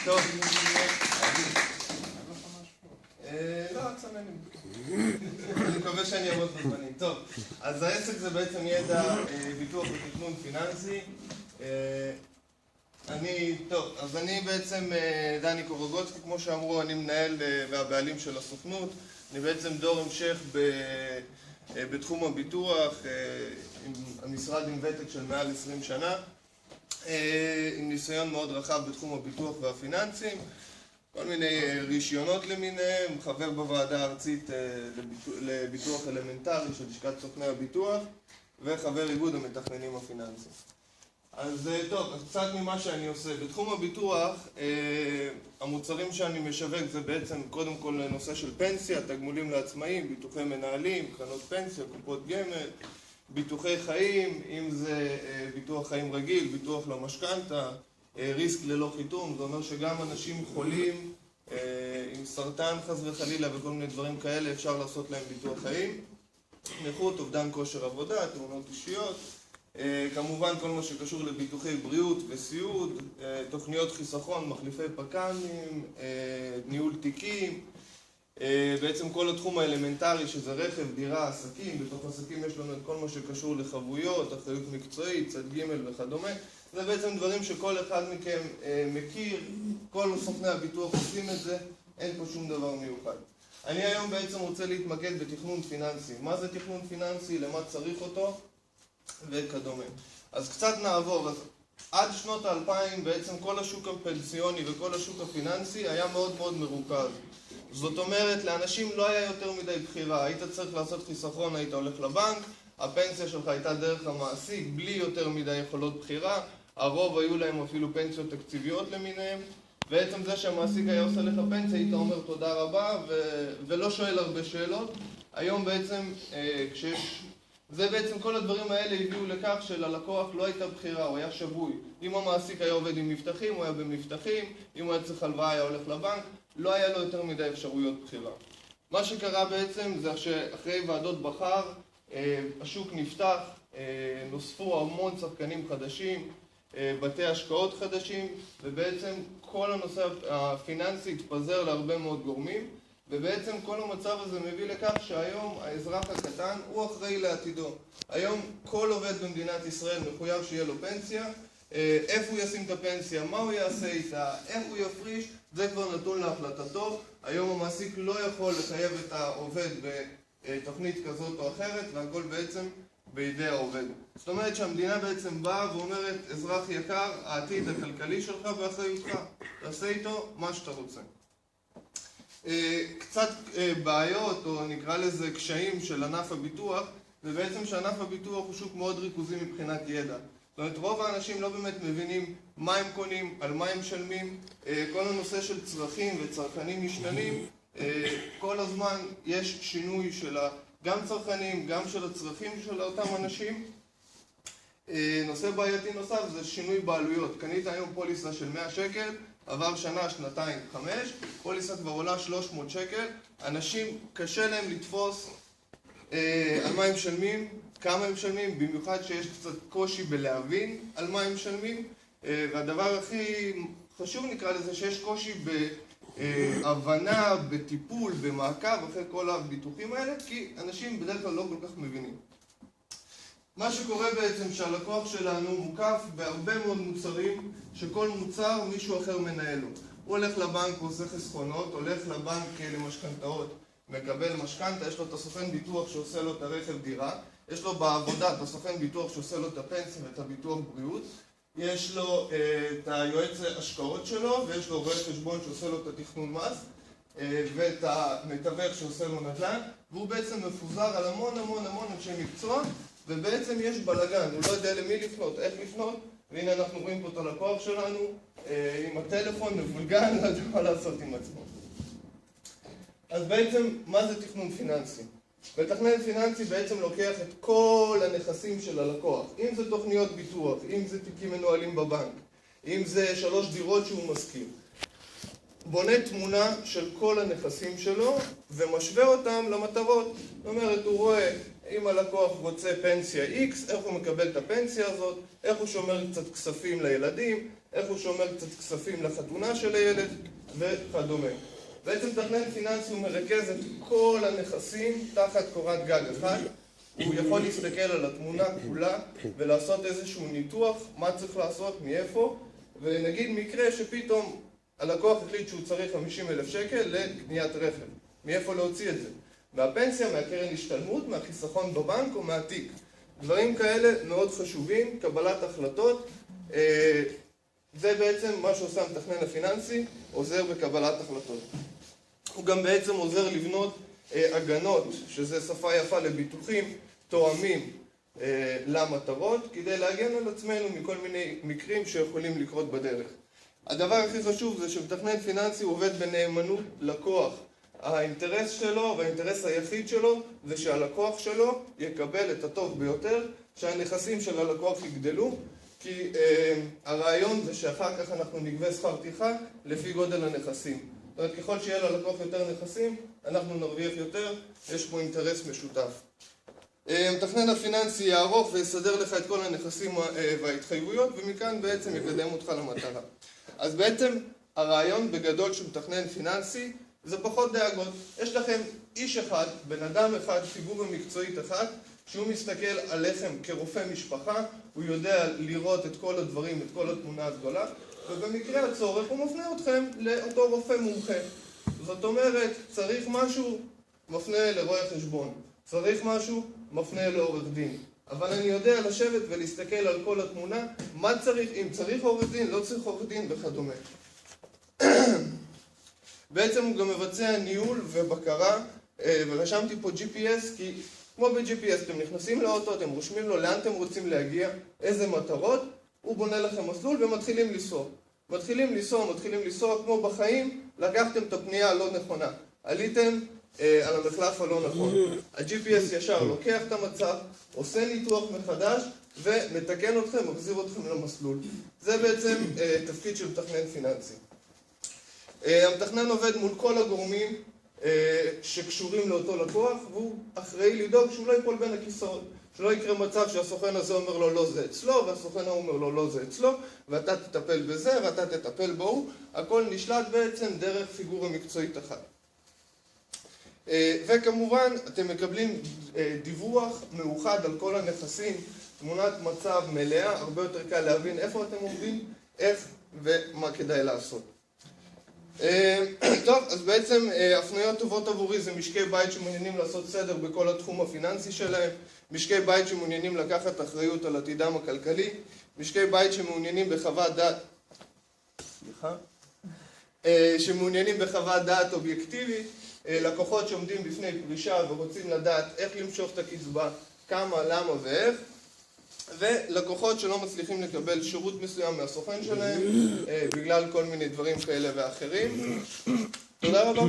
טוב, לא, צמנים. אני מקווה שאני אעמוד בזמנים. טוב, אז העסק זה בעצם ידע ביטוח ותכנון פיננסי. אז אני בעצם דני קורוגוצקי, כמו שאמרו, אני מנהל והבעלים של הסוכנות. אני בעצם דור המשך בתחום הביטוח, עם המשרד עם ותק של מעל 20 שנה, עם ניסיון מאוד רחב בתחום הביטוח והפיננסים, כל מיני רישיונות למיניהם, חבר בוועדה הארצית לביטוח אלמנטרי של לשכת סוכני הביטוח, וחבר איגוד המתכננים הפיננסיים. אז טוב, קצת ממה שאני עושה. בתחום הביטוח, המוצרים שאני משווק זה בעצם קודם כל נושא של פנסיה, תגמולים לעצמאים, ביטוחי מנהלים, קרנות פנסיה, קופות גמל, ביטוחי חיים, אם זה ביטוח חיים רגיל, ביטוח למשכנתא, ריסק ללא חיתום, זה אומר שגם אנשים חולים עם סרטן חס וחלילה וכל מיני דברים כאלה אפשר לעשות להם ביטוח חיים, נכות, אובדן כושר עבודה, תאונות אישיות, כמובן כל מה שקשור לביטוחי בריאות וסיעוד, תוכניות חיסכון, מחליפי פק"מים, ניהול תיקים, בעצם כל התחום האלמנטרי שזה רכב, דירה, עסקים, בתוך עסקים יש לנו את כל מה שקשור לחבויות, אחריות מקצועית, צד ג' וכדומה. זה בעצם דברים שכל אחד מכם מכיר, כל סוכני הביטוח עושים את זה, אין פה שום דבר מיוחד. אני היום בעצם רוצה להתמקד בתכנון פיננסי. מה זה תכנון פיננסי, למה צריך אותו וכדומה. אז קצת נעבור. אז עד שנות ה-2000 בעצם כל השוק הפנסיוני וכל השוק הפיננסי היה מאוד מאוד מרוכז. זאת אומרת, לאנשים לא היה יותר מדי בחירה. היית צריך לעשות חיסכון, היית הולך לבנק, הפנסיה שלך הייתה דרך המעסיק, בלי יותר מדי יכולות בחירה. הרוב היו להם אפילו פנסיות תקציביות למיניהם. בעצם זה שהמעסיק היה עושה לך פנסיה, היית אומר תודה רבה ולא שואל הרבה שאלות. היום בעצם זה בעצם כל הדברים האלה הביאו לכך שללקוח לא הייתה בחירה, הוא היה שבוי. אם המעסיק היה עובד עם מבטחים, הוא היה במבטחים, אם הוא היה צריך הלוואה, היה הולך לבנק, לא היה לו יותר מדי אפשרויות בחירה. מה שקרה בעצם זה שאחרי ועדות בחר, השוק נפתח, נוספו המון שחקנים חדשים, בתי השקעות חדשים, ובעצם כל הנושא הפיננסי התפזר להרבה מאוד גורמים, ובעצם כל המצב הזה מביא לכך שהיום האזרח הקטן הוא אחראי לעתידו. היום כל עובד במדינת ישראל מחויב שיהיה לו פנסיה, איפה הוא ישים את הפנסיה, מה הוא יעשה איתה, איך הוא יפריש, זה כבר נתון להחלטתו. היום המעסיק לא יכול לחייב את העובד בתוכנית כזאת או אחרת, והכל בעצם בידי העובד. זאת אומרת שהמדינה בעצם באה ואומרת, אזרח יקר, העתיד הכלכלי שלך באחריותך, תעשה איתו מה שאתה רוצה. קצת בעיות, או נקרא לזה קשיים של ענף הביטוח, זה בעצם שענף הביטוח הוא שוק מאוד ריכוזי מבחינת ידע. זאת אומרת, רוב האנשים לא באמת מבינים מה הם קונים, על מה הם משלמים, כל הנושא של צרכים וצרכנים משתנים, כל הזמן יש שינוי של גם צרכנים, גם של הצרכים של אותם אנשים. נושא בעייתי נוסף זה שינוי בעלויות. קנית היום פוליסה של 100 שקל, עבר שנה, שנתיים, 5, פוליסה כבר עולה 300 שקל, אנשים קשה להם לתפוס על מה הם משלמים, כמה הם משלמים, במיוחד שיש קצת קושי בלהבין על מה הם משלמים, והדבר הכי חשוב נקרא לזה שיש קושי בהבנה, בטיפול, במעקב אחרי כל הביטוחים האלה, כי אנשים בדרך כלל לא כל כך מבינים. מה שקורה בעצם שהלקוח שלנו מוקף בהרבה מאוד מוצרים, שכל מוצר מישהו אחר מנהלו. הוא הולך לבנק, הוא עושה חסכונות, הולך לבנק למשכנתאות, מקבל משכנתא, יש לו את הסוכן ביטוח שעושה לו את הרכב דירה, יש לו בעבודה את הסוכן ביטוח שעושה לו את הפנסיה ואת הביטוח בריאות, יש לו את היועץ השקעות שלו, ויש לו רואה חשבון שעושה לו את התכנון מס, ואת המתווך שעושה לו נדל"ן, והוא בעצם מפוזר על המון אנשי מקצוע, ובעצם יש בלגן, הוא לא יודע למי לפנות, איך לפנות, והנה אנחנו רואים פה את הלקוח שלנו עם הטלפון, מבולגן, לא יודע מה לעשות עם עצמו. אז בעצם, מה זה תכנון פיננסי? מתכנן פיננסי בעצם לוקח את כל הנכסים של הלקוח, אם זה תוכניות ביטוח, אם זה תיקים מנוהלים בבנק, אם זה 3 דירות שהוא משכיר. בונה תמונה של כל הנכסים שלו ומשווה אותם למטרות. זאת אומרת, הוא רואה אם הלקוח רוצה פנסיה X, איך הוא מקבל את הפנסיה הזאת, איך הוא שומר קצת כספים לילדים, איך הוא שומר קצת כספים לחתונה של הילד וכדומה. בעצם מתכנן פיננסי הוא מרכז את כל הנכסים תחת קורת גג אחד. הוא יכול להסתכל על התמונה כולה ולעשות איזשהו ניתוח, מה צריך לעשות, מאיפה, ונגיד מקרה שפתאום הלקוח החליט שהוא צריך 50,000 שקל לקניית רכב. מאיפה להוציא את זה? מהפנסיה, מהקרן השתלמות, מהחיסכון בבנק או מהתיק. דברים כאלה מאוד חשובים, קבלת החלטות. זה בעצם מה שעושה המתכנן הפיננסי, עוזר בקבלת החלטות. הוא גם בעצם עוזר לבנות הגנות, שזה שפה יפה לביטוחים, תואמים למטרות, כדי להגן על עצמנו מכל מיני מקרים שיכולים לקרות בדרך. הדבר הכי חשוב זה שמתכנן פיננסי הוא עובד בנאמנות לקוח. האינטרס שלו והאינטרס היחיד שלו זה שהלקוח שלו יקבל את הטוב ביותר, שהנכסים של הלקוח יגדלו, כי הרעיון זה שאחר כך אנחנו נגבה שכר טרחה לפי גודל הנכסים. זאת אומרת, ככל שיהיה ללקוח יותר נכסים, אנחנו נרוויח יותר, יש פה אינטרס משותף. המתכנן הפיננסי יערוך ויסדר לך את כל הנכסים וההתחייבויות, ומכאן בעצם יקדם אותך למטרה. אז בעצם הרעיון בגדול של מתכנן פיננסי זה פחות דאגות. יש לכם איש אחד, בן אדם אחד, פיגורה מקצועית אחת, שהוא מסתכל עליכם כרופא משפחה, הוא יודע לראות את כל הדברים, את כל התמונה הגדולה, ובמקרה הצורך הוא מפנה אתכם לאותו רופא מומחה. זאת אומרת, צריך משהו, מפנה לרואה חשבון. צריך משהו, מפנה לעורך דין. אבל אני יודע לשבת ולהסתכל על כל התמונה, מה צריך, אם צריך עורך דין, לא צריך עורך דין וכדומה. בעצם הוא גם מבצע ניהול ובקרה, ורשמתי פה GPS, כי כמו ב-GPS, אתם נכנסים לאוטו, אתם רושמים לו לאן אתם רוצים להגיע, איזה מטרות, הוא בונה לכם מסלול ומתחילים לנסוע. מתחילים לנסוע, כמו בחיים, לקחתם את הפנייה הלא נכונה. עליתם על המחלף הלא נכון. ה-GPS ישר לוקח את המצב, עושה ניתוח מחדש, ומתקן אתכם, מחזיר אתכם למסלול. זה בעצם תפקיד של מתכנן פיננסי. המתכנן עובד מול כל הגורמים שקשורים לאותו לקוח, והוא אחראי לדאוג שהוא לא ייפול בין הכיסאות. שלא יקרה מצב שהסוכן הזה אומר לו לא זה אצלו, והסוכן ההוא אומר לו לא זה אצלו, ואתה תטפל בזה ואתה תטפל בו. הכל נשלט בעצם דרך פיגורה מקצועית אחת. וכמובן אתם מקבלים דיווח מאוחד על כל הנכסים, תמונת מצב מלאה, הרבה יותר קל להבין איפה אתם עומדים, איך ומה כדאי לעשות. טוב, אז בעצם הפניות טובות עבורי זה משקי בית שמעוניינים לעשות סדר בכל התחום הפיננסי שלהם, משקי בית שמעוניינים לקחת אחריות על עתידם הכלכלי, משקי בית שמעוניינים בחוות דעת, שמעוניינים בחוות דעת אובייקטיבית, לקוחות שעומדים בפני פרישה ורוצים לדעת איך למשוך את הקצבה, כמה, למה ואיך, ולקוחות שלא מצליחים לקבל שירות מסוים מהסוכן שלהם בגלל כל מיני דברים כאלה ואחרים. תודה רבה.